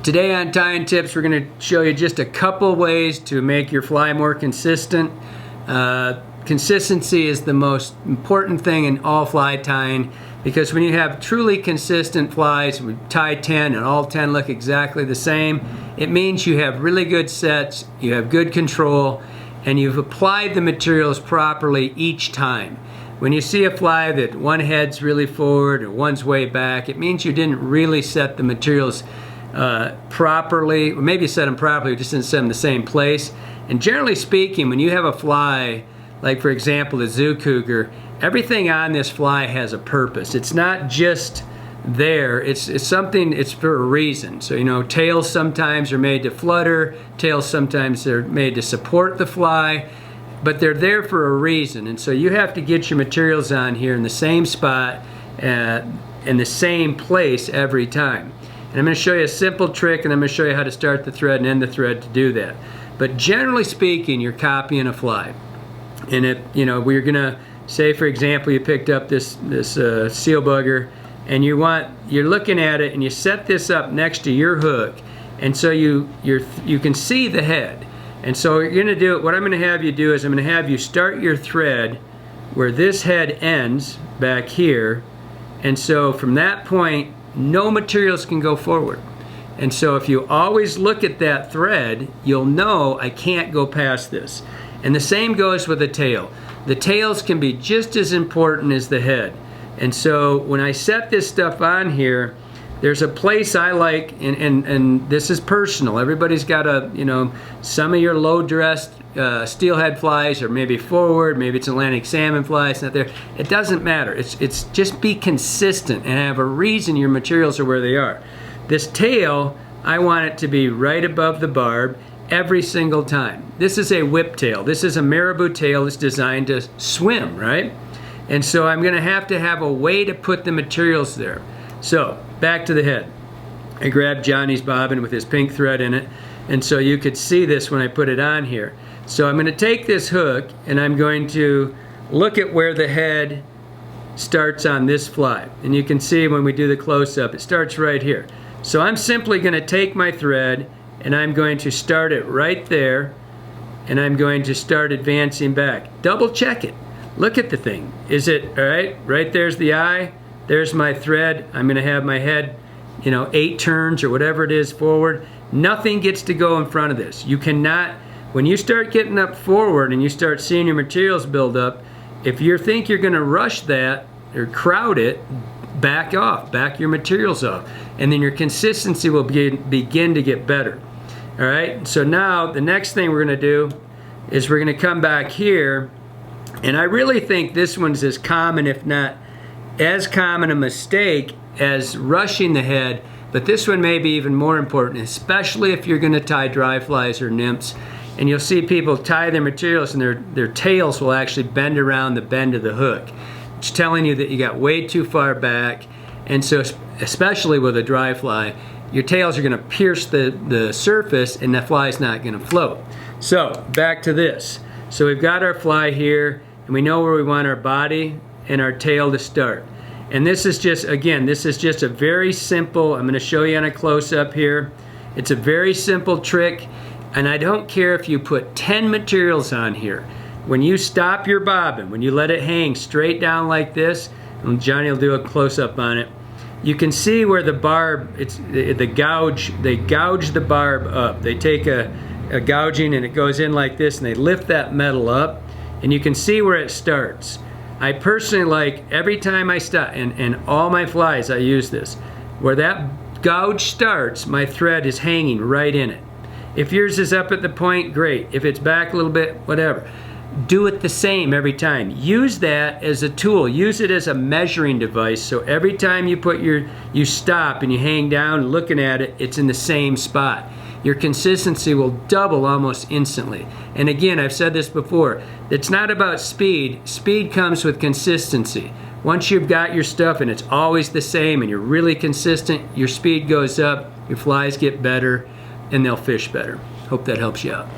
Today on Tying Tips, we're going to show you just a couple ways to make your fly more consistent. Consistency is the most important thing in all fly tying, because when you have truly consistent flies, we tie 10 and all 10 look exactly the same, it means you have really good sets, you have good control, and you've applied the materials properly each time. When you see a fly that one head's really forward or one's way back, it means you didn't really set the materials properly, or maybe you set them properly, you just didn't set them in the same place. And generally speaking, when you have a fly, like for example the Zoo Cougar, everything on this fly has a purpose. It's not just there, it's something, it's for a reason. So you know, tails sometimes are made to flutter, tails sometimes are made to support the fly, but they're there for a reason. And so you have to get your materials on here in the same spot, in the same place every time. And I'm going to show you a simple trick, and I'm going to show you how to start the thread and end the thread to do that. But generally speaking, you're copying a fly. And if, you know, we're going to say, for example, you picked up this seal bugger, and you're looking at it, and you set this up next to your hook, and so you can see the head. And so you're going to do it. What I'm going to have you do is I'm going to have you start your thread where this head ends back here, and so from that point, no materials can go forward. And so if you always look at that thread, you'll know I can't go past this. And the same goes with the tail. The tails can be just as important as the head. And so when I set this stuff on here, there's a place I like, and this is personal. Everybody's got a, you know, some of your low-dressed steelhead flies are maybe forward, maybe it's Atlantic salmon fly, it's not there. It doesn't matter. It's just be consistent and have a reason your materials are where they are. This tail, I want it to be right above the barb every single time. This is a whip tail. This is a marabou tail that's designed to swim, right? And so I'm going to have a way to put the materials there. So back to the head. I grabbed Johnny's bobbin with his pink thread in it, and so you could see this when I put it on here. So I'm going to take this hook and I'm going to look at where the head starts on this fly. And you can see when we do the close-up, it starts right here. So I'm simply going to take my thread and I'm going to start it right there, and I'm going to start advancing back. Double check it. Look at the thing. Is it all right? Right there's the eye. There's my thread. I'm going to have my head, you know, 8 turns or whatever it is forward. Nothing gets to go in front of this. You cannot, when you start getting up forward and you start seeing your materials build up, if you think you're going to rush that or crowd it, back off, back your materials off, and then your consistency will begin to get better. All right, so now the next thing we're going to do is we're going to come back here, and I really think this one's as common, if not as common a mistake as rushing the head, but this one may be even more important, especially if you're going to tie dry flies or nymphs. And you'll see people tie their materials and their tails will actually bend around the bend of the hook. It's telling you that you got way too far back. And so especially with a dry fly, your tails are going to pierce the surface and the fly's not going to float. So back to this. So we've got our fly here, and we know where we want our body and our tail to start. And this is just, again, this is just a very simple, I'm going to show you on a close-up here. It's a very simple trick, and I don't care if you put 10 materials on here. When you stop your bobbin, when you let it hang straight down like this, and Johnny will do a close-up on it, you can see where the barb, they gouge the barb up. They take a gouging and it goes in like this, and they lift that metal up, and you can see where it starts. I personally like, every time I stop, and all my flies I use this, where that gouge starts, my thread is hanging right in it. If yours is up at the point, great. If it's back a little bit, whatever. Do it the same every time. Use that as a tool. Use it as a measuring device, so every time you stop and you hang down looking at it, it's in the same spot. Your consistency will double almost instantly. And again, I've said this before, it's not about speed. Speed comes with consistency. Once you've got your stuff and it's always the same and you're really consistent, your speed goes up, your flies get better, and they'll fish better. Hope that helps you out.